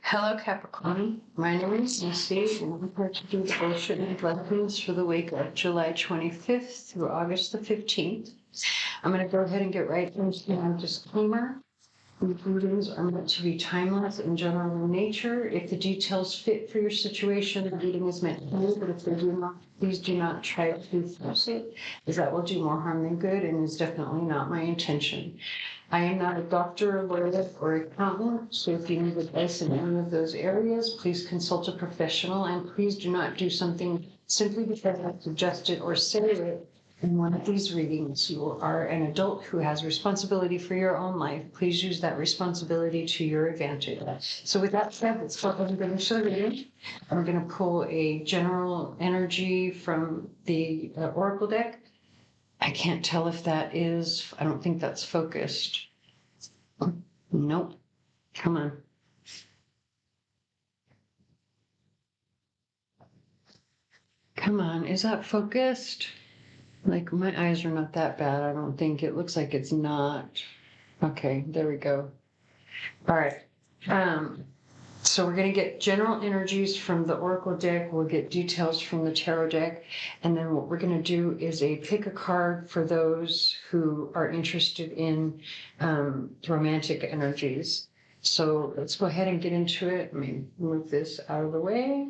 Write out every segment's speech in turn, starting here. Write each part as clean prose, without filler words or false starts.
Hello, Capricorn. My name is Lucy, and I'm here to do the bullshit and blessings for the week of July 25th through August the 15th. I'm going to go ahead and get right into my disclaimer. These readings are meant to be timeless and general in nature. If the details fit for your situation, the reading is meant for you, but if they do not, please do not try to force it, as that will do more harm than good and is definitely not my intention. I am not a doctor, lawyer, or accountant, so if you need advice in any of those areas, please consult a professional, and please do not do something simply because I suggest it or say it in one of these readings. You are an adult who has responsibility for your own life. Please use that responsibility to your advantage. So with that said, let's go ahead and get into the reading. I'm going to pull a general energy from the Oracle deck. I can't tell if that is, I don't think that's focused. Nope. Come on. Come on, is that focused? Like, my eyes are not that bad, I don't think. It looks like it's not. Okay, there we go. All right. So we're going to get general energies from the Oracle deck. We'll get details from the Tarot deck. And then what we're going to do is pick a card for those who are interested in romantic energies. So let's go ahead and get into it. Let me move this out of the way.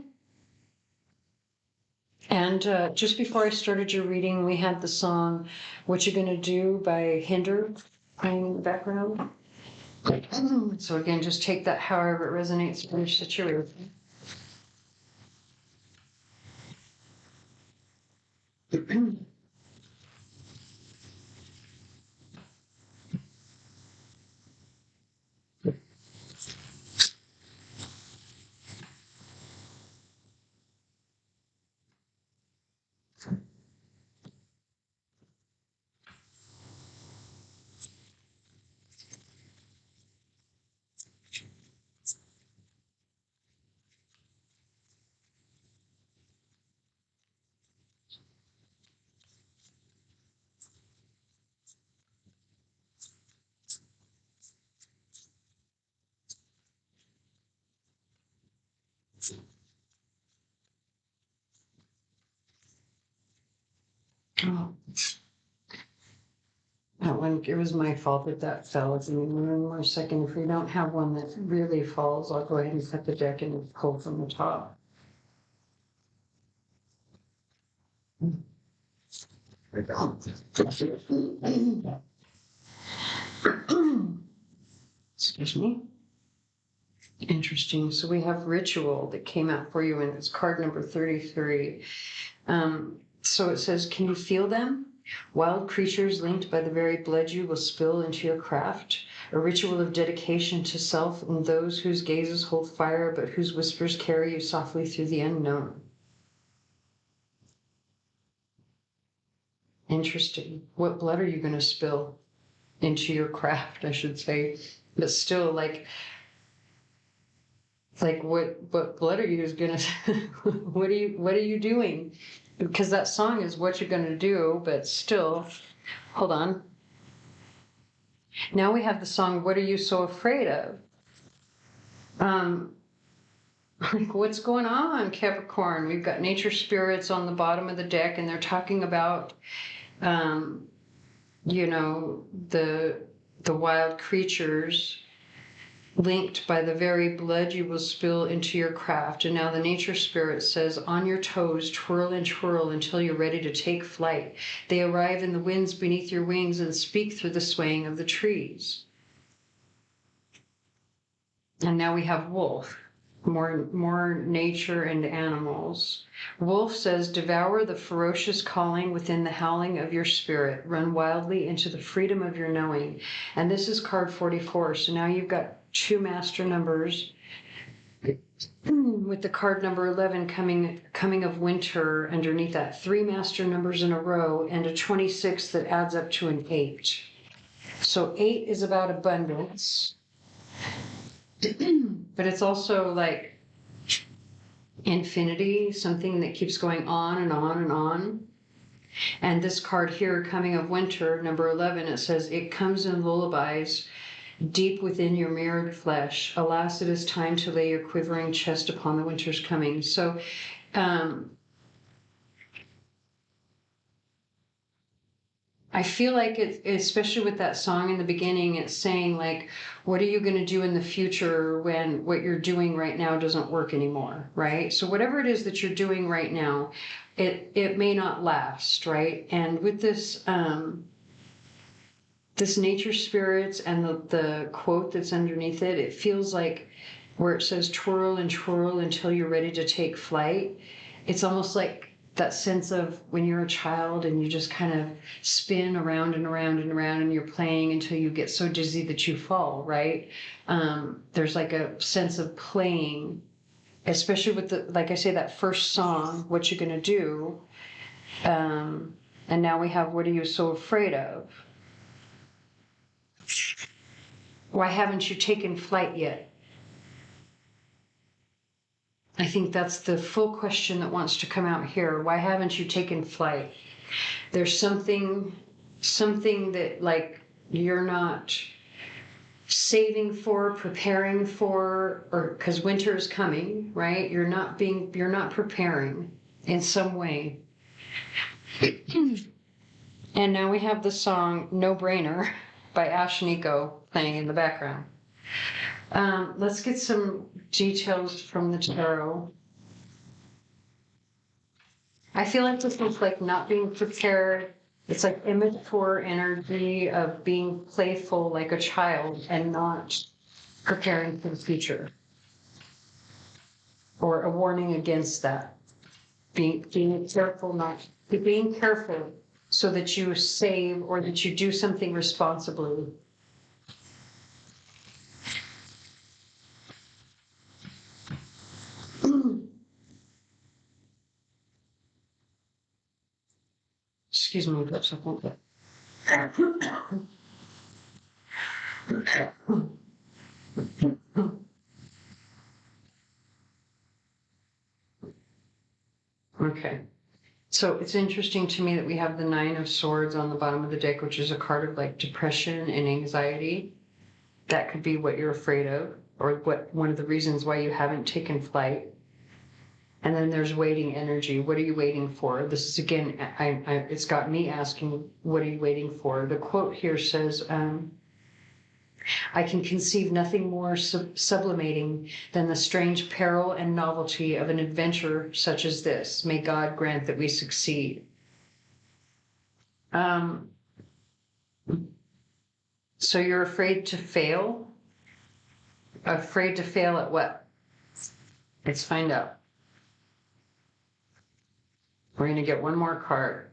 And just before I started your reading, we had the song What You Gonna Do by Hinder playing in the background. So again, just take that however it resonates with your situation. Oh. That one, it was my fault that fell. Give me one more second. If we don't have one that really falls, I'll go ahead and cut the deck and pull from the top. Excuse me. Interesting. So we have Ritual that came out for you, and it's card number 33. So it says, can you feel them? Wild creatures linked by the very blood you will spill into your craft. A ritual of dedication to self and those whose gazes hold fire, but whose whispers carry you softly through the unknown. Interesting. What blood are you going to spill into your craft, I should say? But still, like what blood are you going to, what are you doing? Because that song is what you're going to do, but still, hold on. Now we have the song, What Are You So Afraid Of? Like, what's going on, Capricorn? We've got nature spirits on the bottom of the deck, and they're talking about, you know, the wild creatures linked by the very blood you will spill into your craft. And now the nature spirit says, on your toes, twirl and twirl until you're ready to take flight. They arrive in the winds beneath your wings and speak through the swaying of the trees. And now we have Wolf, more nature and animals. Wolf says, devour the ferocious calling within the howling of your spirit. Run wildly into the freedom of your knowing. And this is card 44. So now you've got 2 master numbers with the card number 11 coming of winter underneath that, 3 master numbers in a row, and a 26 that adds up to an 8. So 8 is about abundance, but it's also like infinity, something that keeps going on and on and on. And this card here, coming of winter, number 11, it says, it comes in lullabies deep within your mirrored flesh. Alas, it is time to lay your quivering chest upon the winter's coming. So, I feel like especially with that song in the beginning, it's saying like, what are you going to do in the future when what you're doing right now doesn't work anymore, right? So whatever it is that you're doing right now, it may not last, right? And with this, this nature spirits and the quote that's underneath it, it feels like where it says twirl and twirl until you're ready to take flight. It's almost like that sense of when you're a child and you just kind of spin around and around and around and you're playing until you get so dizzy that you fall, right? There's like a sense of playing, especially with the, like I say, that first song, What You Gonna Do? And now we have, What Are You So Afraid Of? Why haven't you taken flight yet? I think that's the full question that wants to come out here. Why haven't you taken flight? There's something that like you're not saving for, preparing for, or because winter is coming, right? You're not preparing in some way. And now we have the song No Brainer by Ash Nico playing in the background. Let's get some details from the tarot. I feel like this is like not being prepared. It's like immature energy of being playful like a child and not preparing for the future. Or a warning against that. Being careful so that you save or that you do something responsibly. Excuse me, that's a little bit. Okay. So it's interesting to me that we have the Nine of Swords on the bottom of the deck, which is a card of like depression and anxiety. That could be what you're afraid of, or what one of the reasons why you haven't taken flight. And then there's waiting energy. What are you waiting for? This is again, it's got me asking, what are you waiting for? The quote here says, I can conceive nothing more sublimating than the strange peril and novelty of an adventure such as this. May God grant that we succeed. So you're afraid to fail? Afraid to fail at what? Let's find out. We're going to get one more card.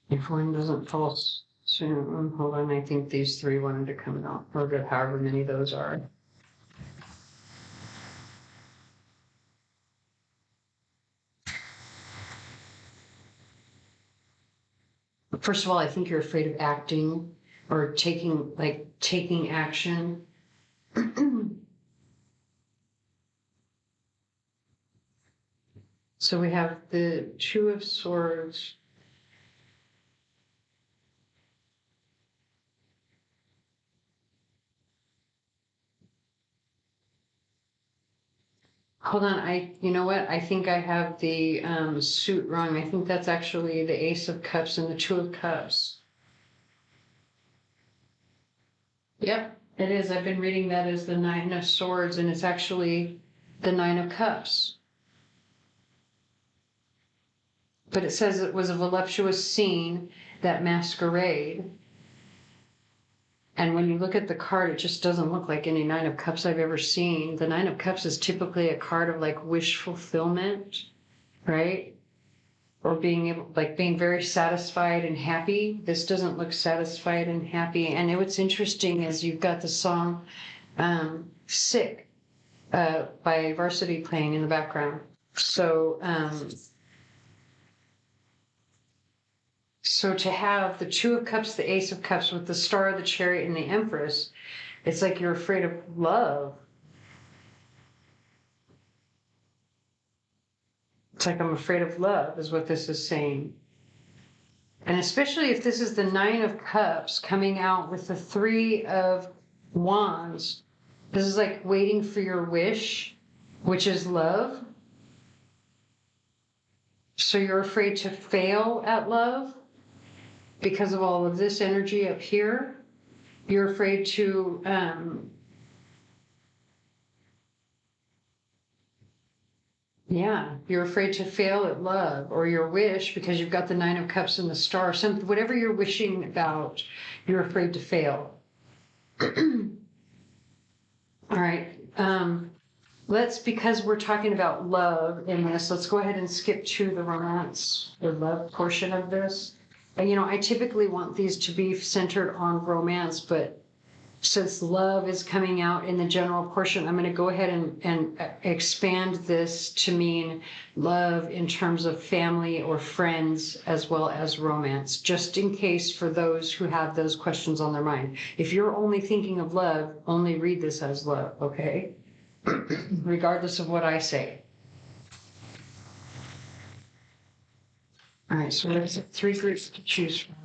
If one doesn't fall soon, hold on, I think these three wanted to come out, or however many those are. First of all, I think you're afraid of acting or taking action. So we have the Two of Swords. Hold on, you know what? I think I have the suit wrong. I think that's actually the Ace of Cups and the Two of Cups. Yep, it is. I've been reading that as the Nine of Swords, and it's actually the Nine of Cups. But it says it was a voluptuous scene, that masquerade. And when you look at the card, it just doesn't look like any Nine of Cups I've ever seen. The Nine of Cups is typically a card of like wish fulfillment, right? Or being very satisfied and happy. This doesn't look satisfied and happy. And what's interesting is you've got the song Sick by Varsity playing in the background. So So to have the Two of Cups, the Ace of Cups with the Star, the Chariot, and the Empress, it's like you're afraid of love. It's like I'm afraid of love is what this is saying. And especially if this is the Nine of Cups coming out with the Three of Wands, this is like waiting for your wish, which is love. So you're afraid to fail at love because of all of this energy up here. You're afraid to you're afraid to fail at love or your wish because you've got the Nine of Cups and the Star. Whatever you're wishing about, you're afraid to fail. All right. Because we're talking about love in this, let's go ahead and skip to the romance or love portion of this. And, I typically want these to be centered on romance, but since love is coming out in the general portion, I'm going to go ahead and expand this to mean love in terms of family or friends as well as romance, just in case for those who have those questions on their mind. If you're only thinking of love, only read this as love, okay? Regardless of what I say. All right, so there's 3 groups to choose from.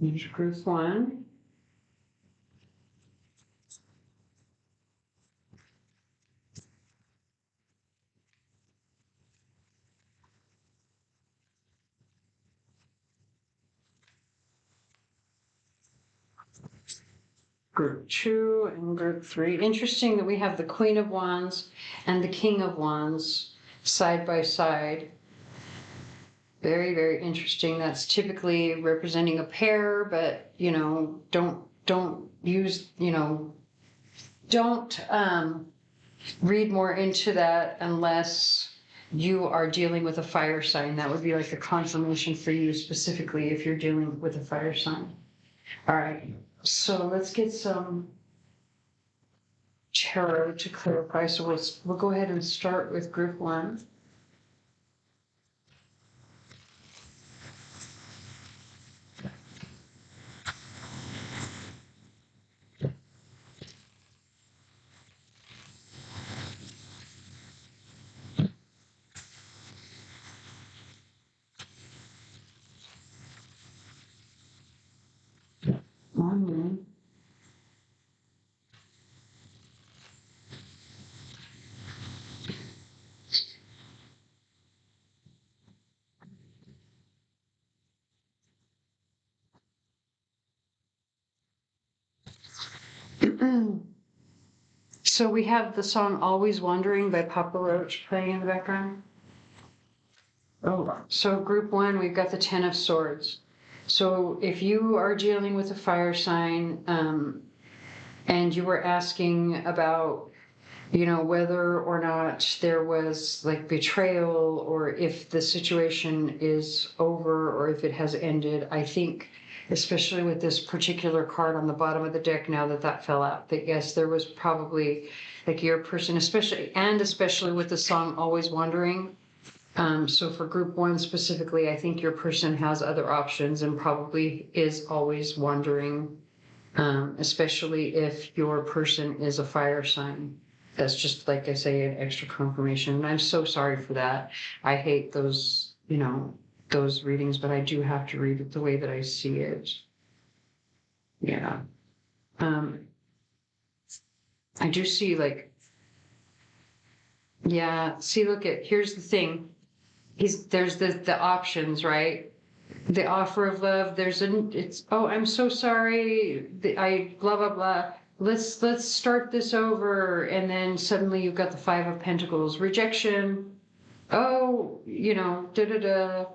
Here's group 1. Group 2 and group 3. Interesting that we have the Queen of Wands and the King of Wands side by side. Very, very interesting. That's typically representing a pair, but don't use, don't read more into that unless you are dealing with a fire sign. That would be like a confirmation for you specifically if you're dealing with a fire sign. All right, so let's get some tarot to clarify. So we'll go ahead and start with group 1. One. So we have the song Always Wondering by Papa Roach playing in the background. Oh, so group 1, we've got the 10 of Swords. So if you are dealing with a fire sign and you were asking about, whether or not there was like betrayal or if the situation is over or if it has ended, I think, especially with this particular card on the bottom of the deck now that fell out, that yes, there was probably like your person, especially with the song Always Wondering. So for group 1 specifically, I think your person has other options and probably is always wondering, especially if your person is a fire sign. That's just, like I say, an extra confirmation. And I'm so sorry for that. I hate those, those readings, but I do have to read it the way that I see it. Yeah. I do see here's the thing. There's the options, right? the offer of love, it's, oh, I'm so sorry, I blah blah blah, let's start this over, and then suddenly you've got the Five of Pentacles, rejection, oh, da da da.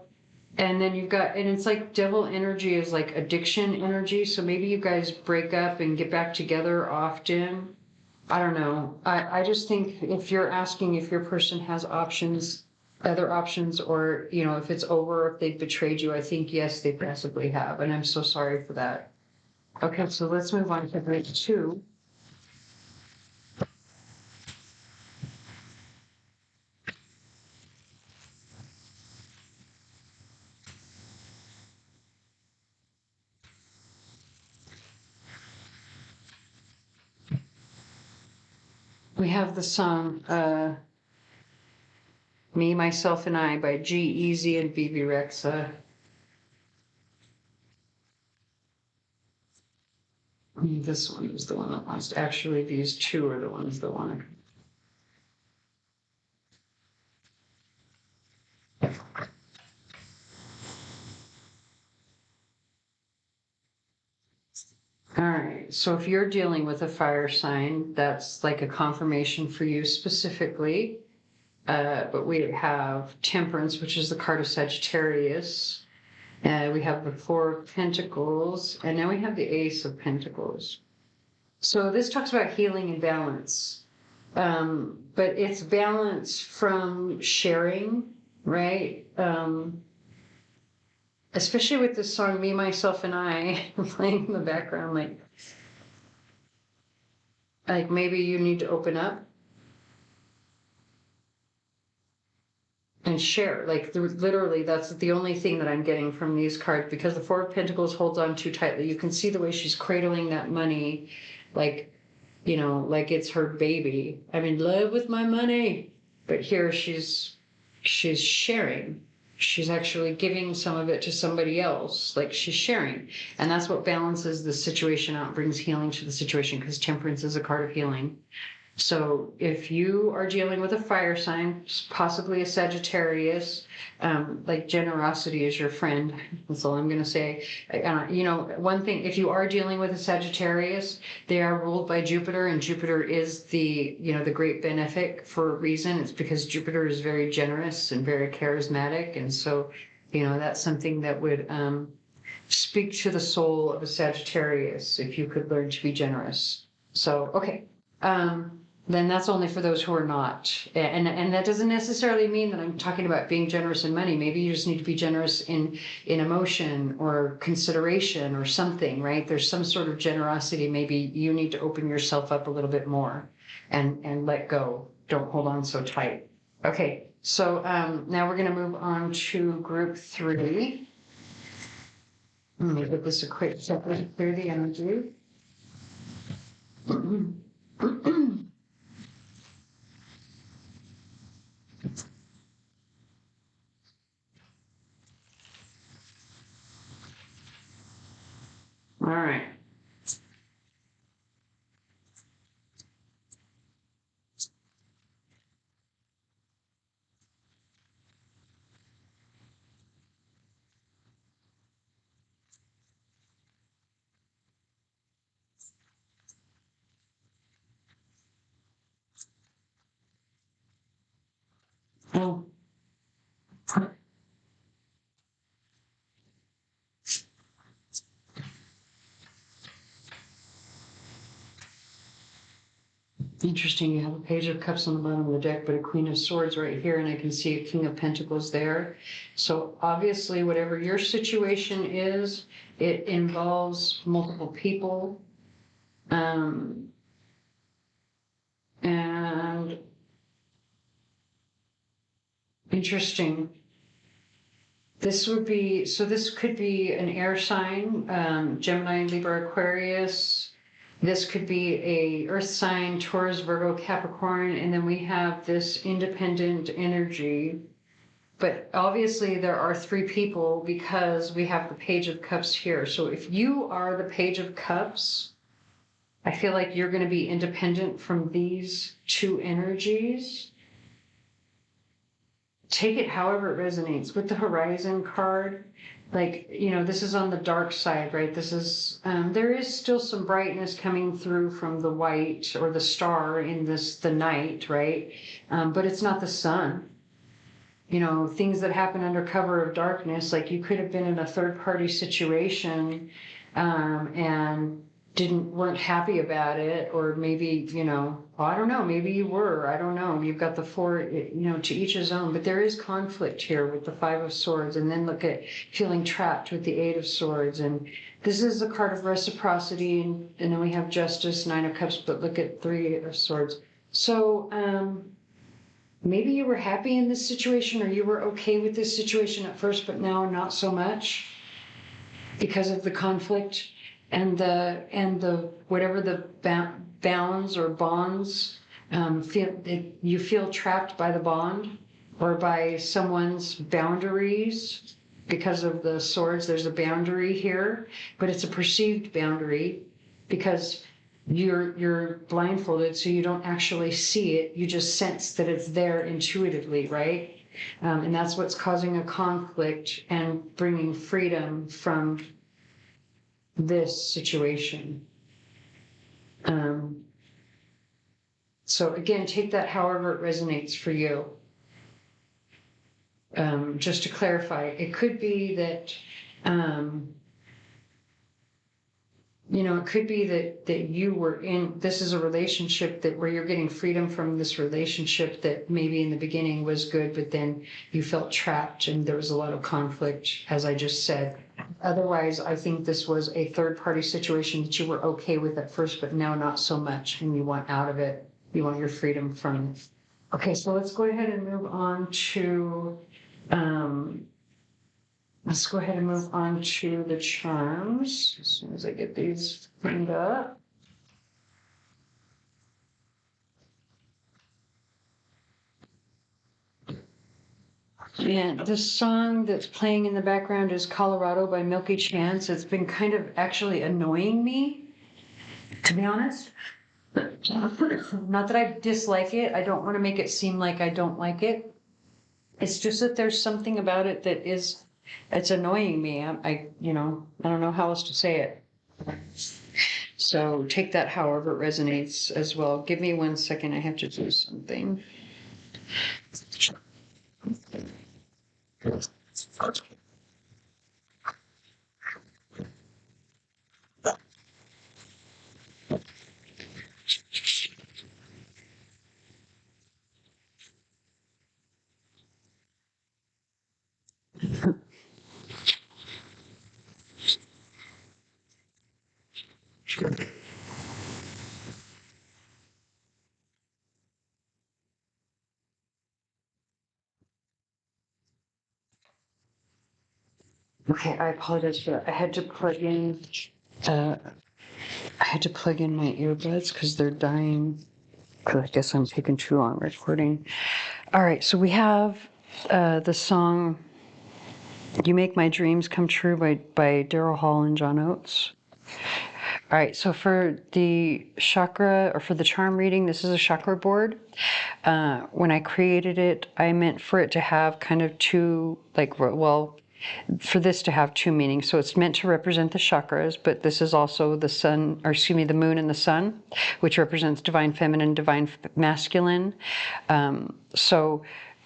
And then you've got, and it's like devil energy is like addiction energy, so maybe you guys break up and get back together often. I don't know. I just think if you're asking if your person has options, other options, or, if it's over, if they've betrayed you, I think, yes, they possibly have. And I'm so sorry for that. Okay, so let's move on to group 2. We have the song, Me, Myself, and I by G-Eazy and BB Rexa. This one is the one that wants to, actually, these two are the ones that want to. All right, so if you're dealing with a fire sign, that's like a confirmation for you specifically. But we have Temperance, which is the card of Sagittarius. We have the Four of Pentacles, and now we have the Ace of Pentacles. So this talks about healing and balance. But it's balance from sharing, right? Especially with this song, Me, Myself, and I, playing in the background, like maybe you need to open up and share. Like literally, that's the only thing that I'm getting from these cards, because the Four of Pentacles holds on too tightly. You can see the way she's cradling that money, like, like it's her baby. I'm in love with my money. But here she's sharing. She's actually giving some of it to somebody else, like she's sharing. And that's what balances the situation out, brings healing to the situation, because Temperance is a card of healing. So if you are dealing with a fire sign, possibly a Sagittarius, like generosity is your friend. That's all I'm going to say. One thing, if you are dealing with a Sagittarius, they are ruled by Jupiter, and Jupiter is the great benefic for a reason. It's because Jupiter is very generous and very charismatic. And so, that's something that would speak to the soul of a Sagittarius if you could learn to be generous. So, okay. Then that's only for those who are not. And that doesn't necessarily mean that I'm talking about being generous in money. Maybe you just need to be generous in emotion or consideration or something, right? There's some sort of generosity. Maybe you need to open yourself up a little bit more and let go. Don't hold on so tight. Okay, so now we're going to move on to group 3. Let me give this a quick second to clear the energy. All right. Oh. Interesting, you have a Page of Cups on the bottom of the deck, but a Queen of Swords right here, and I can see a King of Pentacles there. So obviously, whatever your situation is, it involves multiple people. And interesting. This could be an air sign, Gemini, Libra, Aquarius. This could be a earth sign, Taurus, Virgo, Capricorn, and then we have this independent energy. But obviously there are 3 people, because we have the Page of Cups here. So if you are the Page of Cups, I feel like you're going to be independent from these 2 energies. Take it however it resonates. With the Horizon card, like, this is on the dark side, right? This is, there is still some brightness coming through from the white or the star in the night, right? But it's not the sun. Things that happen under cover of darkness, like you could have been in a third party situation, and weren't happy about it, or maybe, I don't know, maybe you were, I don't know. You've got the four, to each his own, but there is conflict here with the Five of Swords, and then look at feeling trapped with the Eight of Swords, and this is the card of reciprocity, and then we have Justice, Nine of Cups, but look at Three of Swords. So, maybe you were happy in this situation, or you were okay with this situation at first, but now not so much because of the conflict and the whatever the bounds or bonds, you feel trapped by the bond or by someone's boundaries because of the swords. There's a boundary here, but it's a perceived boundary because you're blindfolded, so you don't actually see it. You just sense that it's there intuitively, right? And that's what's causing a conflict and bringing freedom from this situation. So again, take that however it resonates for you. Just to clarify, it could be that it could be that you were this is a relationship where you're getting freedom from this relationship that maybe in the beginning was good, but then you felt trapped and there was a lot of conflict, as I just said. Otherwise, I think this was a third party situation that you were okay with at first, but now not so much, and you want out of it. You want your freedom from it. Okay, so let's go ahead and move on to the charms as soon as I get these cleaned up. And the song that's playing in the background is Colorado by Milky Chance. It's been kind of actually annoying me, to be honest. Not that I dislike it. I don't want to make it seem like I don't like it. It's just that there's something about it that it's annoying me. I don't know how else to say it. So take that however it resonates as well. Give me 1 second. I have to do something. Okay, I apologize for that. I had to plug in my earbuds because they're dying. I guess I'm taking too long recording. All right, so we have the song "You Make My Dreams Come True" by Daryl Hall and John Oates. All right, so for the chakra, or for the charm reading, this is a chakra board. When I created it, I meant for it to have kind of two, for this to have two meanings. So it's meant to represent the chakras, but this is also the moon and the sun, which represents divine feminine, divine masculine. So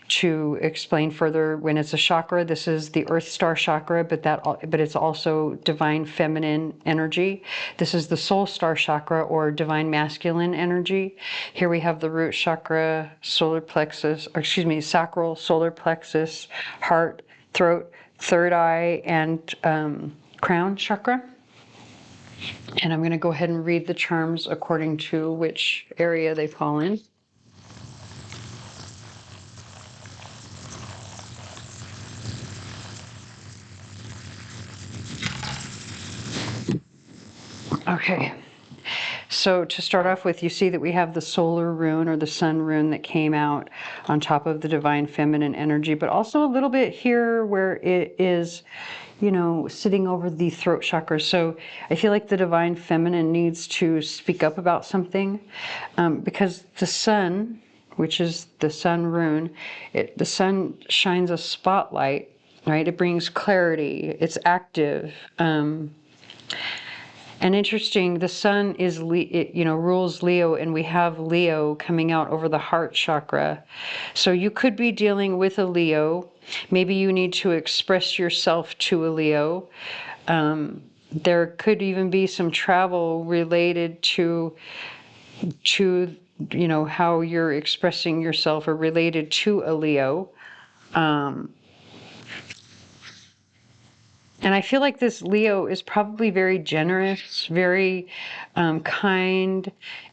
to explain further, when it's a chakra, this is the Earth Star chakra, but it's also divine feminine energy. This is the Soul Star chakra, or divine masculine energy. Here we have the root chakra, sacral, solar plexus, heart, throat, third eye, and crown chakra. And I'm going to go ahead and read the charms according to which area they fall in. Okay, so to start off with, you see that we have the solar rune, or the sun rune, that came out on top of the divine feminine energy, but also a little bit here where it is, sitting over the throat chakra. So I feel like the divine feminine needs to speak up about something, because the sun, which is the sun rune, the sun shines a spotlight right? It brings clarity. It's active. And interesting, the sun is, rules Leo, and we have Leo coming out over the heart chakra. So you could be dealing with a Leo. Maybe you need to express yourself to a Leo. There could even be some travel related to how you're expressing yourself or related to a Leo. And I feel like this Leo is probably very generous, very kind,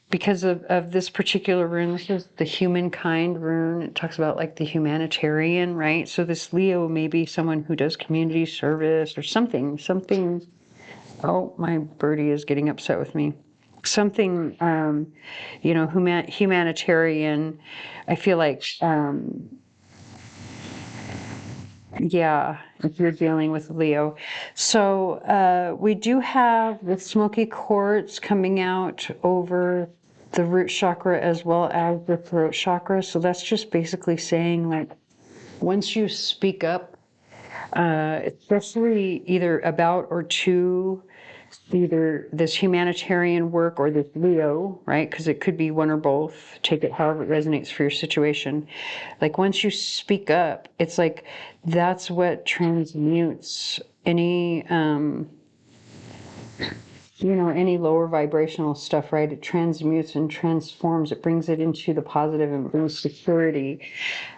because of this particular rune. This is the humankind rune. It talks about like the humanitarian, right? So this Leo may be someone who does community service or something. Oh, my birdie is getting upset with me. Something, humanitarian. I feel like, yeah, if you're dealing with Leo. So we do have the smoky quartz coming out over the root chakra as well as the throat chakra. So that's just basically saying, like, once you speak up, especially either about or to either this humanitarian work or this Leo, right? Because it could be one or both. Take it however it resonates for your situation. Like once you speak up, it's like that's what transmutes any any lower vibrational stuff, right? It transmutes and transforms. It brings it into the positive and brings security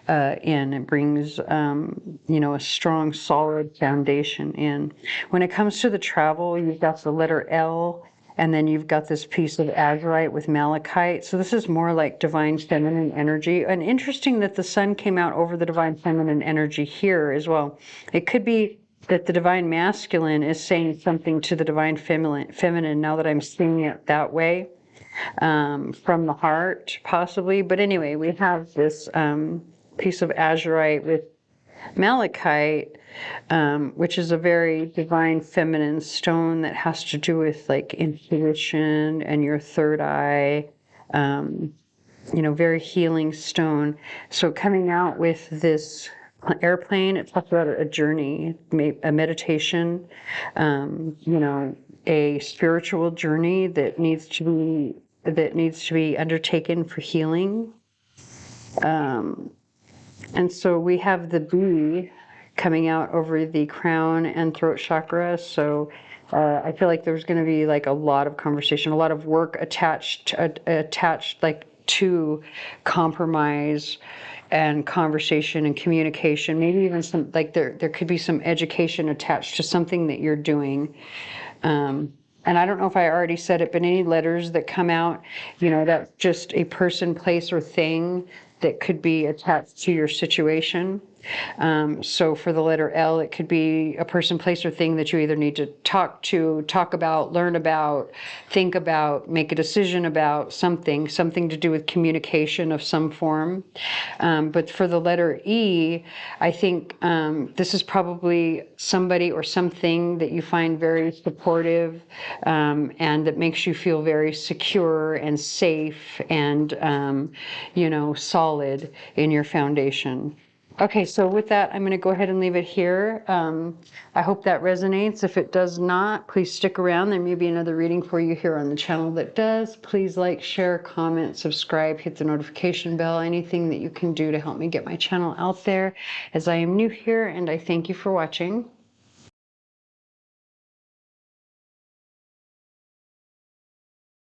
in. It brings, a strong, solid foundation in. When it comes to the travel, you've got the letter L, and then you've got this piece of azurite with malachite. So this is more like divine feminine energy. And interesting that the sun came out over the divine feminine energy here as well. It could be that the divine masculine is saying something to the divine feminine, now that I'm seeing it that way, from the heart, possibly. But anyway, we have this piece of azurite with malachite, which is a very divine feminine stone that has to do with like intuition and your third eye, very healing stone. So coming out with this airplane, it talks about a journey, a meditation, a spiritual journey that needs to be undertaken for healing. And so we have the bee coming out over the crown and throat chakra. So I feel like there's going to be like a lot of conversation, a lot of work attached like to compromise and conversation and communication. Maybe even some like there could be some education attached to something that you're doing. And I don't know if I already said it, but any letters that come out, that's just a person, place, or thing that could be attached to your situation. So for the letter L, it could be a person, place, or thing that you either need to talk about, learn about, think about, make a decision about, something to do with communication of some form. But for the letter E, I think this is probably somebody or something that you find very supportive, and that makes you feel very secure and safe and, solid in your foundation. Okay, so with that, I'm going to go ahead and leave it here. I hope that resonates. If it does not, please stick around. There may be another reading for you here on the channel that does. Please like, share, comment, subscribe, hit the notification bell, anything that you can do to help me get my channel out there, as I am new here, and I thank you for watching.